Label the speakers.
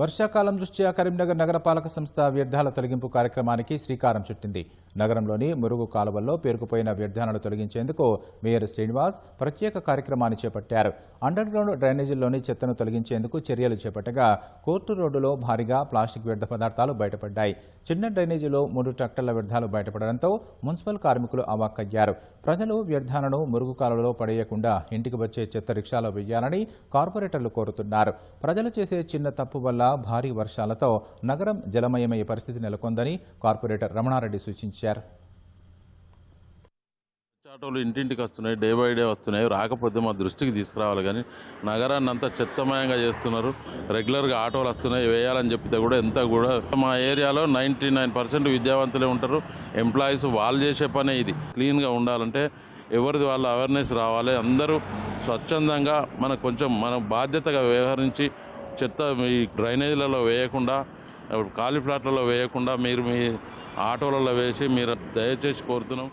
Speaker 1: వర్షాకాలం దృష్ట్యా కరీంనగర్ నగరపాలక సంస్థ వ్యర్థాల తొలగింపు కార్యక్రమానికి శ్రీకారం చుట్టింది. నగరంలోని మురుగు కాలువల్లో పేరుకుపోయిన వ్యర్థాలను తొలగించేందుకు మేయర్ శ్రీనివాస్ ప్రత్యేక కార్యక్రమాన్ని చేపట్టారు. అండర్ గ్రౌండ్ డ్రైనేజీల్లోని చెత్తను తొలగించేందుకు చర్యలు చేపట్టగా కోర్టు రోడ్డులో భారీగా ప్లాస్టిక్ వ్యర్థ పదార్థాలు బయటపడ్డాయి. చిన్న డ్రైనేజీలో 3 ట్రక్టర్ల వ్యర్థాలు బయటపడడంతో మున్సిపల్ కార్మికులు అవాక్కయ్యారు. ప్రజలు వ్యర్థాలను మురుగు కాలువలో పడేయకుండా ఇంటికి వచ్చే చెత్త రిక్షాలో వెయ్యాలని కార్పొరేటర్లు కోరుతున్నారు. ప్రజలు చేసే చిన్న తప్పు వల్ల భారీ వర్షాలతో నగరం జలమయమయ్యే పరిస్థితి నెలకొందని కార్పొరేటర్ రమణారెడ్డి సూచించారు.
Speaker 2: ఆటోలు ఇంటింటికి వస్తున్నాయి, డే బై డే వస్తున్నాయి. రాకపోతే మా దృష్టికి తీసుకురావాలి. కానీ నగరాన్ని అంతా చెత్తమయంగా చేస్తున్నారు. రెగ్యులర్గా ఆటోలు వస్తున్నాయి, వేయాలని చెప్పితే కూడా ఎంత కూడా మా ఏరియాలో 99% విద్యావంతులే ఉంటారు. ఎంప్లాయీస్ వాళ్ళు చేసే పనే ఇది. క్లీన్గా ఉండాలంటే ఎవరిది వాళ్ళ అవేర్నెస్ రావాలి. అందరూ స్వచ్ఛందంగా మన బాధ్యతగా వ్యవహరించి చెత్త మీ డ్రైనేజీలలో వేయకుండా, ఖాళీ ప్లాట్లలో వేయకుండా మీరు మీ ఆటోలలో వేసి మీరు దయచేసి కోరుతున్నాం.